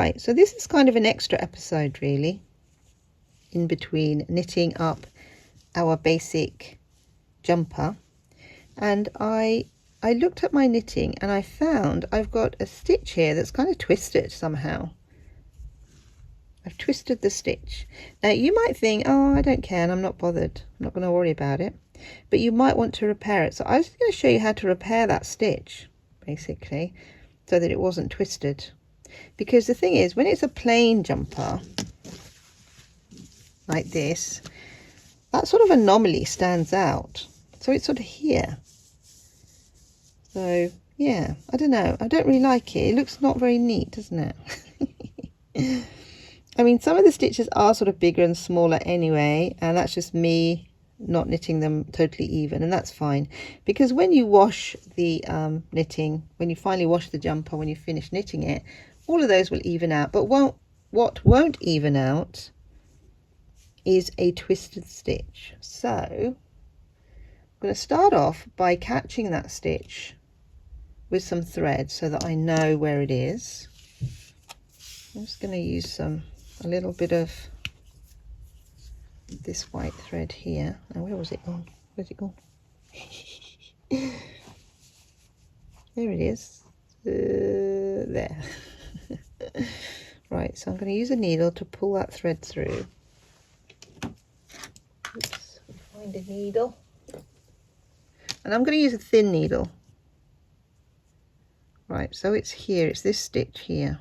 Right, so this is kind of an extra episode really, in between knitting up our basic jumper, and I looked at my knitting and I found I've got a stitch here that's kind of twisted somehow. I've twisted the stitch. Now you might think, oh, I don't care and I'm not bothered, I'm not going to worry about it, but you might want to repair it. So I was going to show you how to repair that stitch basically, so that it wasn't twisted. Because the thing is, when it's a plain jumper like this, that sort of anomaly stands out. So it's sort of here. So yeah, I don't know, I don't really like it. It looks not very neat, doesn't it? I mean, some of the stitches are sort of bigger and smaller anyway, and that's just me not knitting them totally even, and that's fine, because when you wash the knitting, when you finally wash the jumper, when you finish knitting it, all of those will even out. But what won't even out is a twisted stitch. So I'm going to start off by catching that stitch with some thread so that I know where it is. I'm just going to use a little bit of this white thread here. Now where was it gone? Where's it gone? There it is. There. Right, so I'm going to use a needle to pull that thread through. Oops, find a needle. And I'm going to use a thin needle. Right, so it's here, it's this stitch here.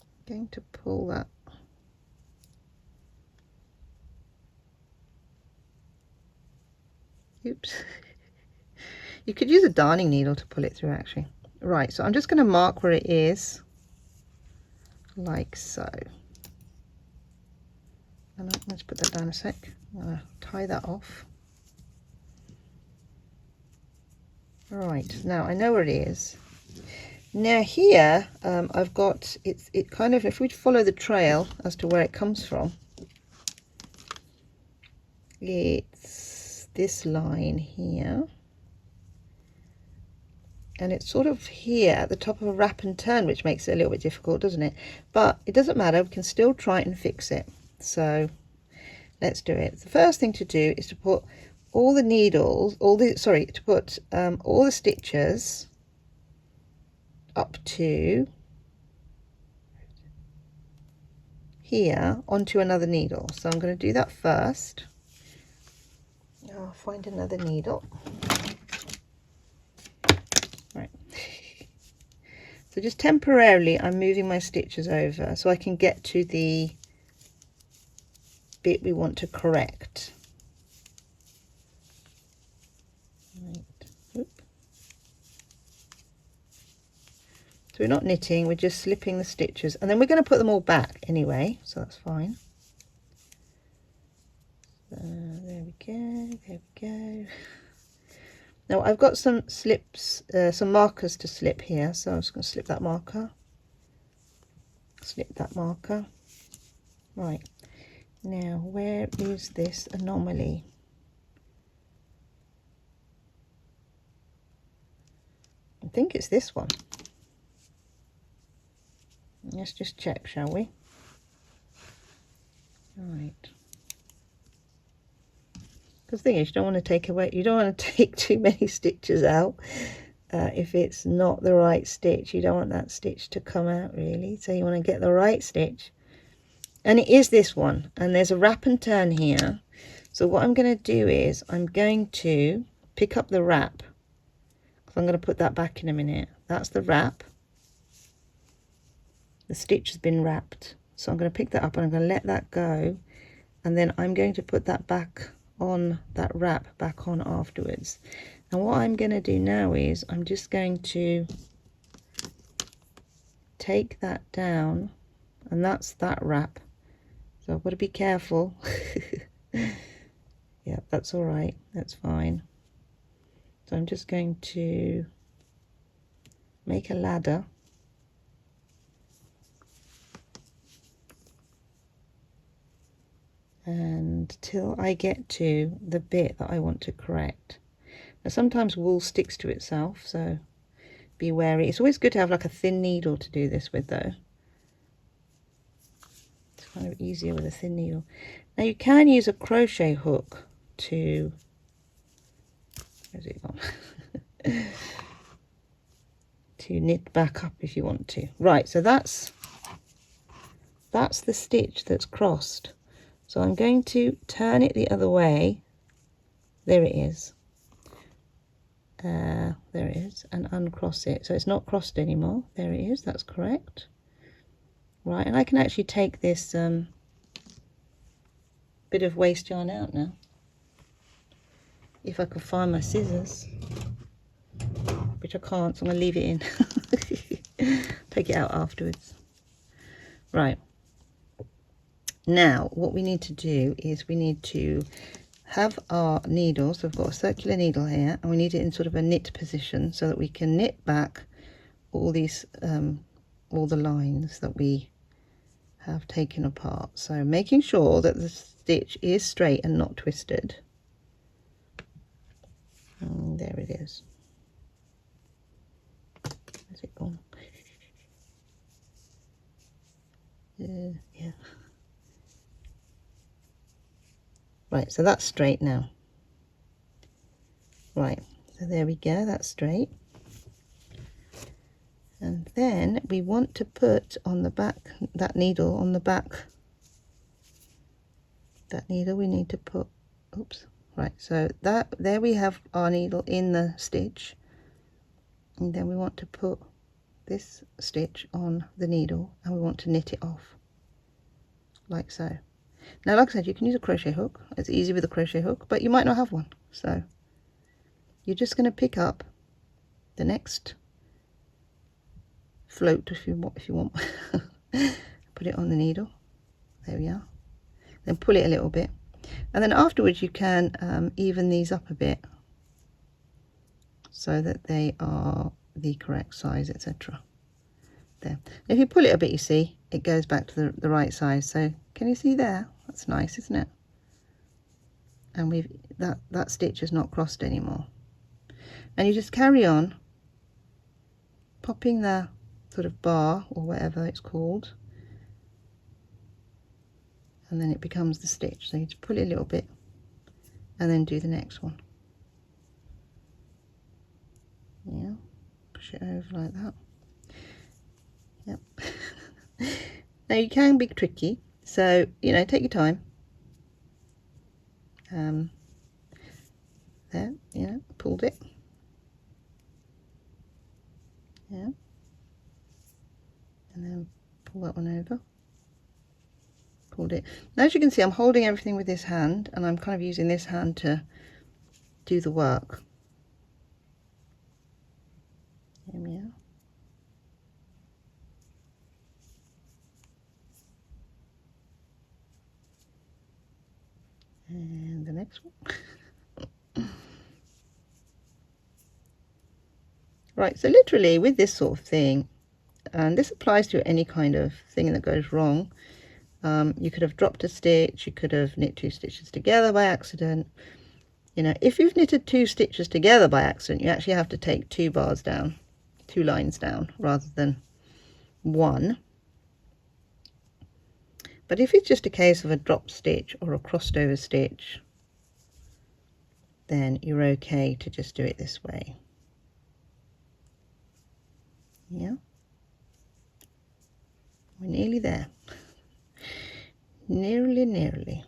I'm going to pull that. Oops. You could use a darning needle to pull it through actually. Right, so I'm just going to mark where it is, like so. And let's put that down a sec. I'm going to tie that off. Right, now I know where it is. Now here I've got it kind of, if we follow the trail as to where it comes from, it's this line here, and it's sort of here at the top of a wrap and turn, which makes it a little bit difficult, doesn't it? But it doesn't matter, we can still try and fix it. So let's do it. The first thing to do is to put all the needles, all the stitches up to here onto another needle. So I'm going to do that first. Now I'll find another needle. Right. So just temporarily I'm moving my stitches over so I can get to the bit we want to correct. Right. Oop. So we're not knitting, we're just slipping the stitches, and then we're going to put them all back anyway, so that's fine. There we go, there we go. Now I've got some slips, some markers to slip here, so I'm just going to slip that marker, slip that marker. Right, now where is this anomaly? I think it's this one. Let's just check, shall we? Right. Because the thing is, you don't want to take too many stitches out. If it's not the right stitch, you don't want that stitch to come out really. So you want to get the right stitch. And it is this one. And there's a wrap and turn here. So what I'm going to do is I'm going to pick up the wrap. I'm going to put that back in a minute. That's the wrap. The stitch has been wrapped, so I'm going to pick that up and I'm going to let that go, and then I'm going to put that back on, that wrap back on afterwards. And what I'm going to do now is I'm just going to take that down, and that's that wrap. So I've got to be careful. Yeah, that's all right, that's fine. So I'm just going to make a ladder. And till I get to the bit that I want to correct. Now sometimes wool sticks to itself, so be wary. It's always good to have like a thin needle to do this with though. It's kind of easier with a thin needle. Now you can use a crochet hook to, where's it gone? To knit back up if you want to. Right, so that's the stitch that's crossed. So I'm going to turn it the other way. There it is. There it is, and uncross it. So it's not crossed anymore. There it is, that's correct. Right, and I can actually take this bit of waste yarn out now. If I can find my scissors, which I can't, so I'm going to leave it in. Take it out afterwards. Right. Now, what we need to do is we need to have our needle. So I've got a circular needle here, and we need it in sort of a knit position so that we can knit back all these, all the lines that we have taken apart. So making sure that the stitch is straight and not twisted. And there it is. Where's it gone? Yeah. Right, so that's straight now. Right, so there we go, that's straight. And then we want to put on the back, that needle on the back, that needle we need to put, oops, right, so that, there we have our needle in the stitch. And then we want to put this stitch on the needle, and we want to knit it off, like so. Now, like I said, you can use a crochet hook. It's easy with a crochet hook, but you might not have one. So you're just going to pick up the next float if you want. Put it on the needle. There we are. Then pull it a little bit, and then afterwards you can even these up a bit so that they are the correct size, etc. There. If you pull it a bit, you see it goes back to the right size. So can you see there? That's nice, isn't it? And we've that stitch is not crossed anymore. And you just carry on popping the sort of bar or whatever it's called, and then it becomes the stitch. So you just pull it a little bit and then do the next one. Yeah, push it over like that. Yep. Now you can be tricky, so you know, take your time. There, you know, pulled it. Yeah. And then pull that one over. Pulled it. Now, as you can see, I'm holding everything with this hand, and I'm kind of using this hand to do the work. Here we are. And the next one. Right, so literally with this sort of thing, and this applies to any kind of thing that goes wrong, you could have dropped a stitch, you could have knit 2 stitches together by accident. You know, if you've knitted 2 stitches together by accident, you actually have to take 2 bars down, 2 lines down, rather than 1. But if it's just a case of a drop stitch or a crossed over stitch, then you're okay to just do it this way. Yeah, we're nearly there. Nearly.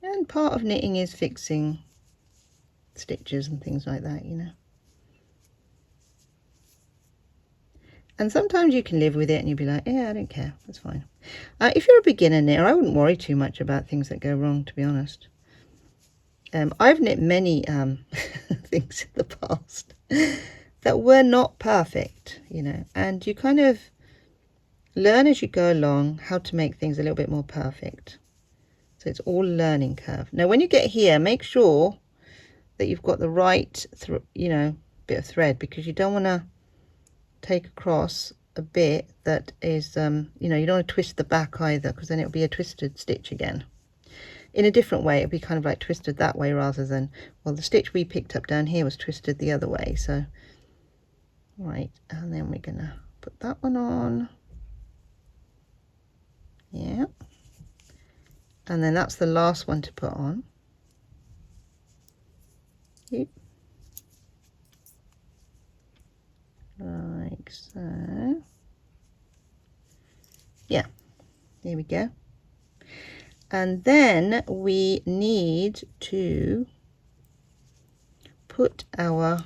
And part of knitting is fixing stitches and things like that, you know. And sometimes you can live with it and you'll be like, yeah, I don't care, that's fine. If you're a beginner knitter, I wouldn't worry too much about things that go wrong, to be honest. I've knit many things in the past that were not perfect, you know, and you kind of learn as you go along how to make things a little bit more perfect. So it's all a learning curve. Now, when you get here, make sure that you've got the right, you know, bit of thread, because you don't want to take across a bit that is, you know, you don't want to twist the back either, because then it'll be a twisted stitch again. in a different way. It'd be kind of like twisted that way rather than, well, the stitch we picked up down here was twisted the other way. So right, and then we're gonna put that one on. Yeah, and then that's the last one to put on. Yep. Like so. Yeah, there we go. And then we need to put our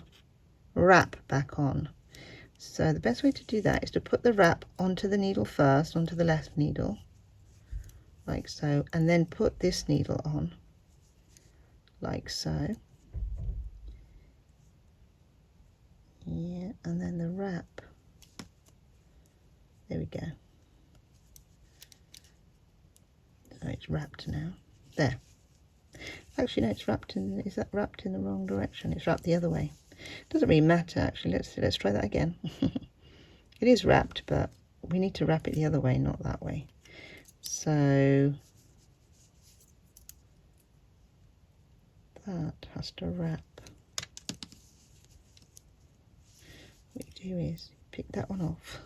wrap back on. So the best way to do that is to put the wrap onto the needle first, onto the left needle, like so, and then put this needle on, like so. Yeah, and then the wrap. There we go. So it's wrapped now. There. Actually, no, it's wrapped in. Is that wrapped in the wrong direction? It's wrapped the other way. Doesn't really matter. Actually, let's try that again. It is wrapped, but we need to wrap it the other way, not that way. So that has to wrap. What you do is pick that one off,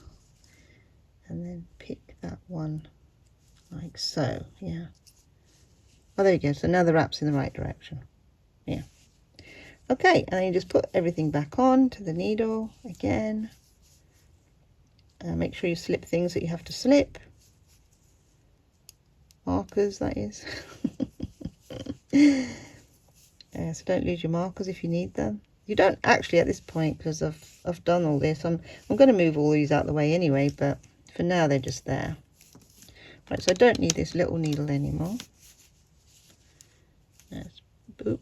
and then pick that one like so. Yeah. Oh, there you go. So now the wrap's in the right direction. Yeah. Okay, and then you just put everything back on to the needle again. Make sure you slip things that you have to slip. Markers, that is. So don't lose your markers if you need them. You don't actually at this point, because I've done all this. I'm going to move all these out of the way anyway, but for now they're just there. Right, so I don't need this little needle anymore. Let's boop.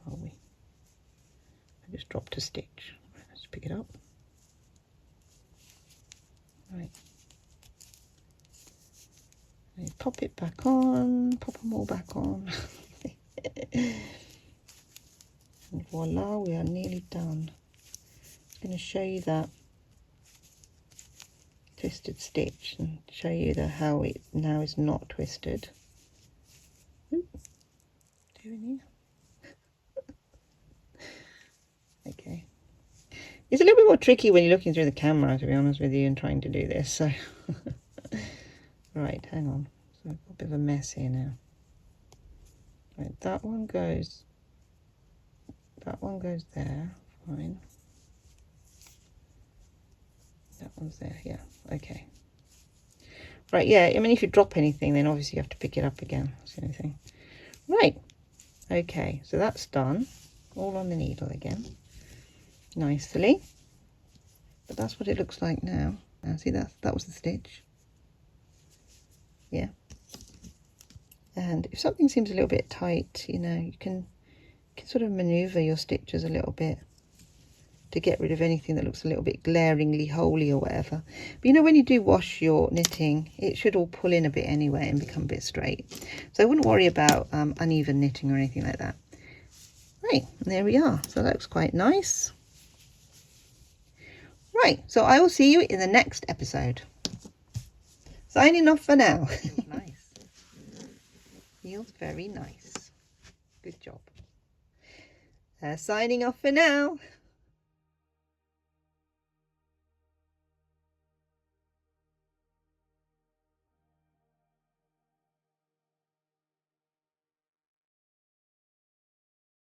Where are we? I just dropped a stitch. Right, let's pick it up. Right. And pop it back on. Pop them all back on. And voila, we are nearly done. I'm going to show you that twisted stitch and show you how it now is not twisted. Ooh, doing here. Okay. It's a little bit more tricky when you're looking through the camera, to be honest with you, and trying to do this. So, right, hang on. So I've got a bit of a mess here now. Right, that one goes there. Fine. That one's there. Yeah. Okay. Right. Yeah. I mean, if you drop anything, then obviously you have to pick it up again. That's the only thing. Right. Okay. So that's done. All on the needle again. Nicely. But that's what it looks like now. Now see, that was the stitch. Yeah. And if something seems a little bit tight, you know, you can sort of maneuver your stitches a little bit to get rid of anything that looks a little bit glaringly holy or whatever. But you know, when you do wash your knitting, it should all pull in a bit anyway and become a bit straight. So I wouldn't worry about uneven knitting or anything like that. Right, there we are. So that looks quite nice. Right, so I will see you in the next episode. Signing off for now. Feels nice. Feels very nice. Good job. Signing off for now.